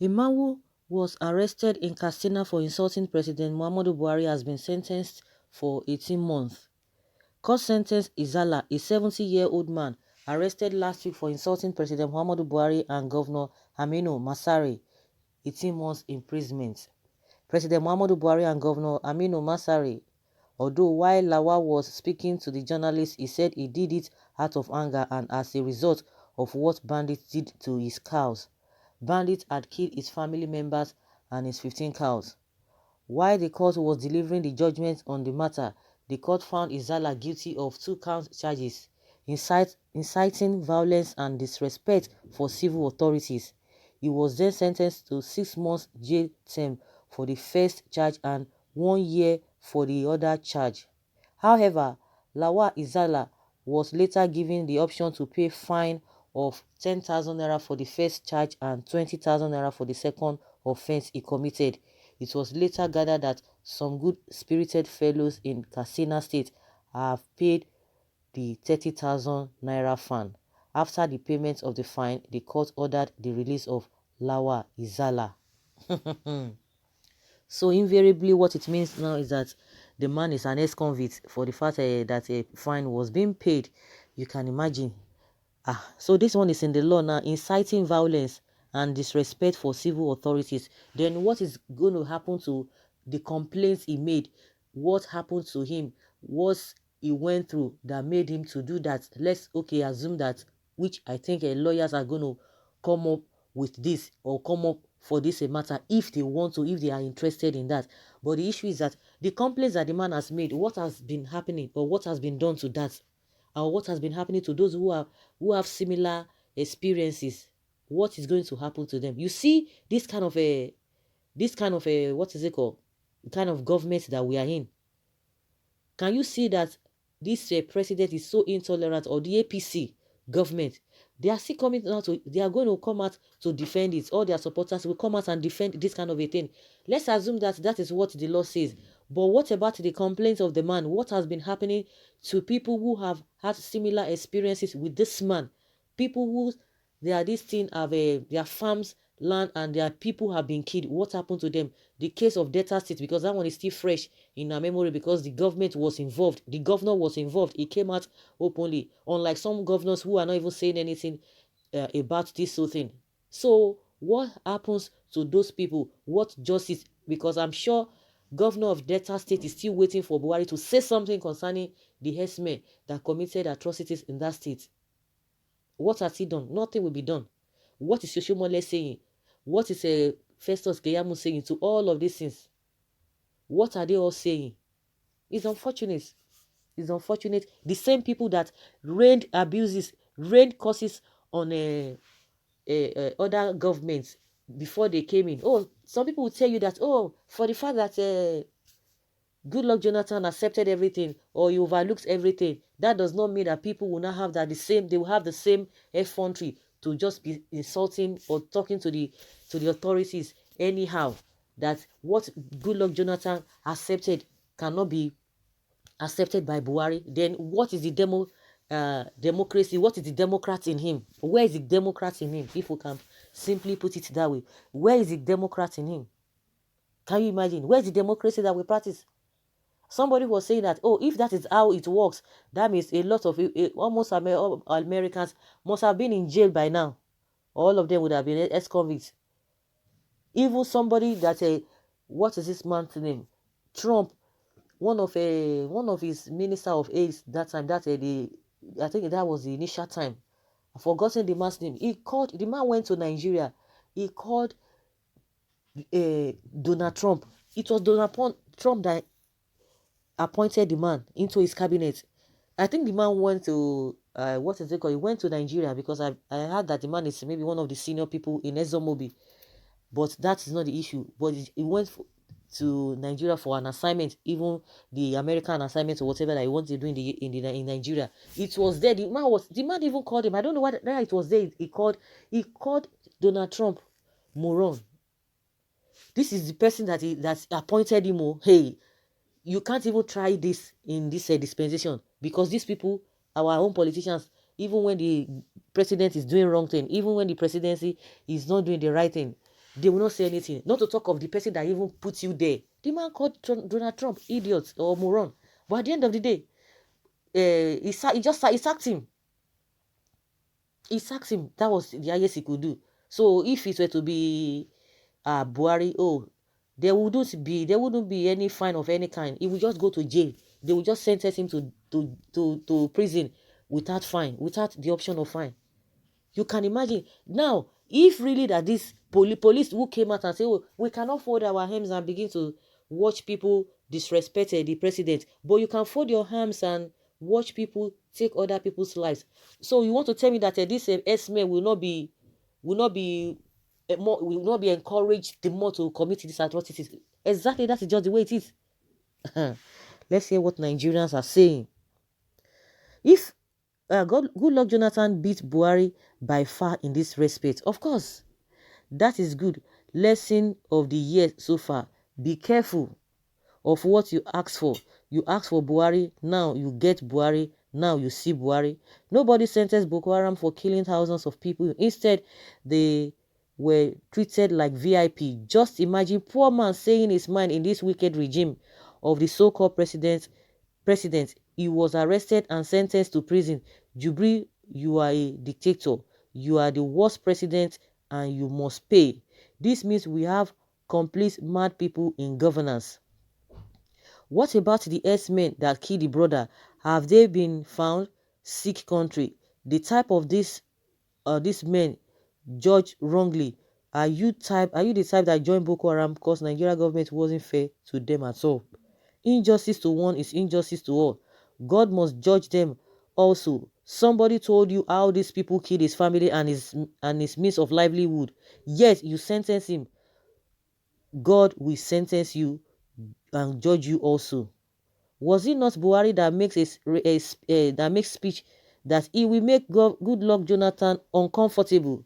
A man who was arrested in Katsina for insulting President Muhammadu Buhari has been sentenced for 18 months. Court sentenced Izala, a 70-year-old man, arrested last week for insulting President Muhammadu Buhari and Governor Aminu Masari, 18 months imprisonment. President Muhammadu Buhari and Governor Aminu Masari, although while Lawal was speaking to the journalist, he said he did it out of anger and as a result of what bandits did to his cows. Bandits had killed his family members and his 15 cows. While the court was delivering the judgment on the matter, the court found Izala guilty of 2 count charges, inciting violence and disrespect for civil authorities. He was then sentenced to 6 months jail term for the first charge and 1 year for the other charge. However, Lawal Izala was later given the option to pay fine of 10,000 naira for the first charge and 20,000 naira for the second offense he committed. It was later gathered that some good-spirited fellows in Katsina State have paid the 30,000 naira fine. After the payment of the fine, the court ordered the release of Lawal Izala. So invariably what it means now is that the man is an ex-convict for the fact that a fine was being paid. You can imagine. So this one is in the law now, inciting violence and disrespect for civil authorities. Then what is going to happen to the complaints he made? What happened to him? What he went through that made him to do that? Let's assume that, which I think lawyers are going to come up with this or come up for this a matter if they want to, if they are interested in that. But the issue is that the complaints that the man has made, what has been happening or what has been done to that, or what has been happening to those who have similar experiences, what is going to happen to them? You see, this kind of what is it called, the kind of government that we are in. Can you see that this president is so intolerant, or the APC government? They are still coming out they are going to come out to defend it. All their supporters will come out and defend this kind of a thing. Let's assume that that is what the law says. But what about the complaints of the man? What has been happening to people who have had similar experiences with this man? People who this thing have their farms, land, and their people have been killed. What happened to them? The case of Delta State, because that one is still fresh in our memory, because the government was involved. The governor was involved. He came out openly, unlike some governors who are not even saying anything about this whole thing. So what happens to those people? What justice? Because I'm sure governor of Delta State is still waiting for Buhari to say something concerning the herdsmen that committed atrocities in that state. What has he done? Nothing will be done. What is Ç0URং saying? What is Festus Keyamo saying to all of these things? What are they all saying? It's unfortunate. It's unfortunate. The same people that rained abuses, rained curses on other governments before they came in. Oh, some people will tell you that, oh, for the fact that Goodluck Jonathan accepted everything or he overlooked everything, that does not mean that people will not have that they will have the same effrontery to just be insulting or talking to the authorities anyhow. That what Goodluck Jonathan accepted cannot be accepted by Buhari. Then what is the democracy? What is the Democrat in him? Where is the Democrat in him? If we can simply put it that way, where is the Democrat in him? Can you imagine? Where is the democracy that we practice? Somebody was saying that, oh, if that is how it works, that means a lot of almost Americans must have been in jail by now. All of them would have been ex-convicts. Even somebody that what is this man's name? Trump, one of his minister of aids that time. I think that was the initial time. I've forgotten the man's name. The man went to Nigeria. He called Donald Trump. It was Donald Trump that appointed the man into his cabinet. I think the man went to what is it called? He went to Nigeria because I heard that the man is maybe one of the senior people in ExxonMobil, but that is not the issue. But he went to Nigeria for an assignment, even the American assignment or whatever that he wanted to do in Nigeria. It was there. The man even called him. I don't know why it was there. He called Donald Trump moron. This is the person that appointed him. Oh, hey, you can't even try this in this dispensation, because these people, our own politicians, even when the president is doing wrong thing, even when the presidency is not doing the right thing, They will not say anything. Not to talk of the person that even put you there. The man called Donald Trump idiot or moron. But at the end of the day, he sacked him. He sacked him. That was the highest he could do. So if it were to be Buhari, oh, there wouldn't be any fine of any kind. He would just go to jail. They would just sentence him to prison without fine, without the option of fine. You can imagine. Now, if really that this police who came out and say, oh, we cannot fold our hands and begin to watch people disrespect the president, but you can fold your hands and watch people take other people's lives. So you want to tell me that this S-men will not be will not be encouraged the more to commit these atrocities? Exactly, that's just the way it is. Let's hear what Nigerians are saying. If Goodluck Jonathan beat Buhari by far in this respect, of course, that is good. Lesson of the year so far: be careful of what you ask for. You ask for Buhari, now you get Buhari, now you see Buhari. Nobody sentenced Boko Haram for killing thousands of people. Instead, they were treated like VIP. Just imagine poor man saying his mind in this wicked regime of the so-called president. He was arrested and sentenced to prison. Jubri, you are a dictator. You are the worst president and you must pay. This means we have complete mad people in governance. What about the S-men that killed the brother? Have they been found? Sick country. The type of these men judged wrongly. Are you the type that joined Boko Haram because Nigeria government wasn't fair to them at all? Injustice to one is injustice to all. God must judge them also. Somebody told you how these people killed his family and his means of livelihood. Yet you sentence him. God will sentence you and judge you also. Was it not Buhari that makes speech that he will make Goodluck Jonathan uncomfortable?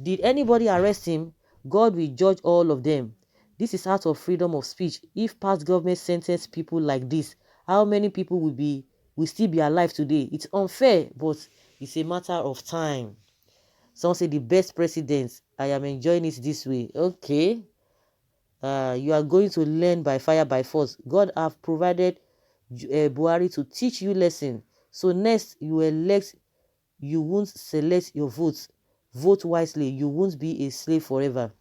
Did anybody arrest him? God will judge all of them. This is out of freedom of speech. If past government sentenced people like this, how many people will still be alive today? It's unfair, but it's a matter of time. Some say the best president. I am enjoying it this way. Okay. You are going to learn by fire by force. God have provided Buhari to teach you lesson. So next you elect, you won't select your votes. Vote wisely. You won't be a slave forever.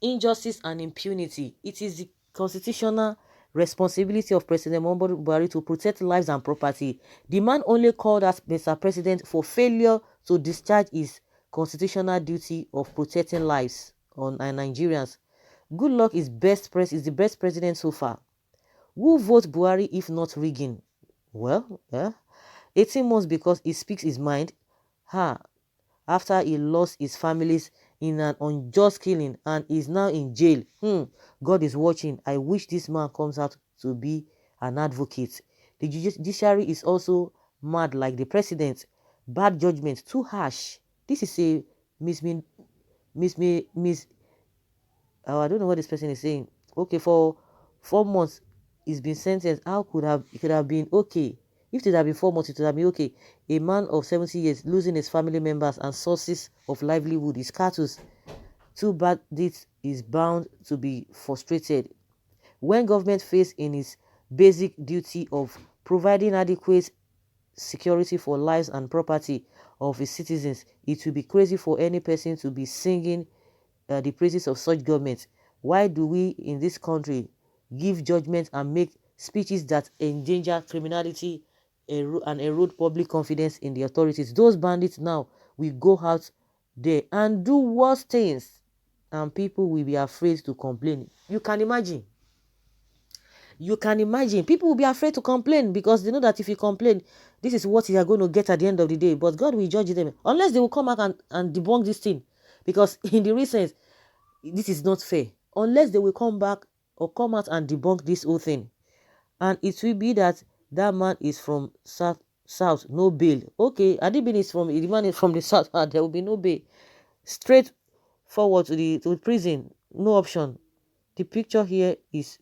Injustice and impunity. It is the constitutional responsibility of President Muhammadu Buhari to protect lives and property. The man only called us Mr. President for failure to discharge his constitutional duty of protecting lives on Nigerians. Goodluck is the best president so far. Who votes Buhari if not rigging? Well, 18 months because he speaks his mind. After he lost his families in an unjust killing and is now in jail. God is watching. I wish this man comes out to be an advocate. The judiciary is also mad like the president. Bad judgment, too harsh. This is a I don't know what this person is saying. Okay, for 4 months he's been sentenced. It could have been okay. If it had been 4 months, it would have been okay. A man of 70 years losing his family members and sources of livelihood, his cattle. Too bad this is bound to be frustrated. When government fails in its basic duty of providing adequate security for lives and property of its citizens, it will be crazy for any person to be singing the praises of such government. Why do we in this country give judgment and make speeches that endanger criminality and erode public confidence in the authorities? Those bandits now will go out there and do worse things and people will be afraid to complain. You can imagine. People will be afraid to complain because they know that if you complain, this is what you are going to get at the end of the day. But God will judge them unless they will come out and debunk this thing. Because in the recent, this is not fair. Unless they will come back or come out and debunk this whole thing. And it will be that man is from south, no bail. Okay, the man is from the south, there will be no bail. Straight forward to the prison, no option. The picture here is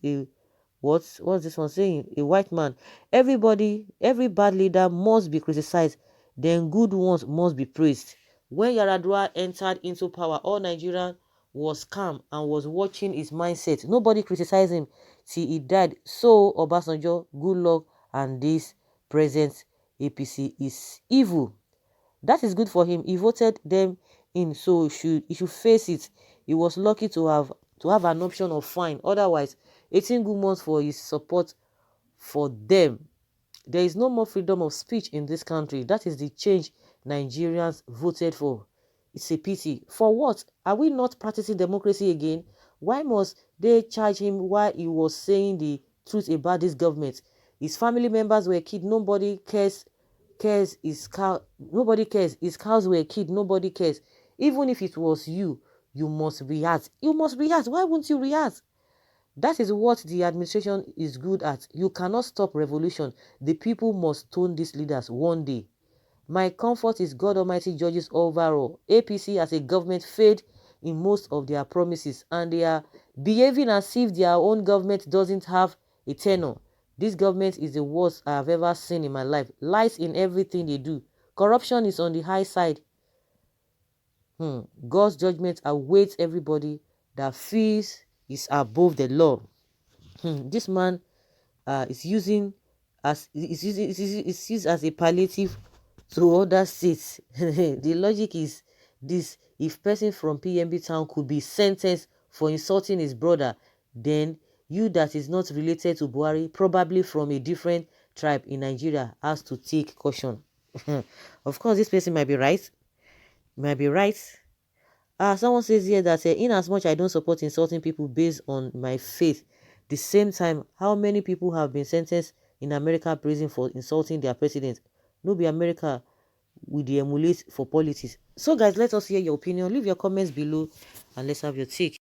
what's this one saying? A white man. Every bad leader must be criticized, then good ones must be praised. When Yaradua entered into power, all Nigerians was calm and was watching his mindset. Nobody criticized him till he died. So Obasanjo, good luck, and this present APC is evil. That is good for him. He voted them in, so he should face it. He was lucky to have an option of fine. Otherwise, 18 good months for his support for them. There is no more freedom of speech in this country. That is the change Nigerians voted for. It's a pity. For what? Are we not practicing democracy again? Why must they charge him while he was saying the truth about this government? His family members were killed. Nobody cares his cow. Nobody cares. His cows were killed. Nobody cares. Even if it was you, you must react. You must react. Why won't you react? That is what the administration is good at. You cannot stop revolution. The people must stone these leaders one day. My comfort is God Almighty judges overall. APC as a government failed in most of their promises, and they are behaving as if their own government doesn't have a tenure. This government is the worst I have ever seen in my life. Lies in everything they do. Corruption is on the high side. God's judgment awaits everybody that feels is above the law. This man is used as a palliative to other states. The logic is this: if person from PMB town could be sentenced for insulting his brother, then you that is not related to Buhari, probably from a different tribe in Nigeria, has to take caution. Of course, this person might be right. Might be right. Someone says here that in as much I don't support insulting people based on my faith, the same time, how many people have been sentenced in America prison for insulting their president? No be America with the emulate for politics. So guys, let us hear your opinion. Leave your comments below and let's have your take.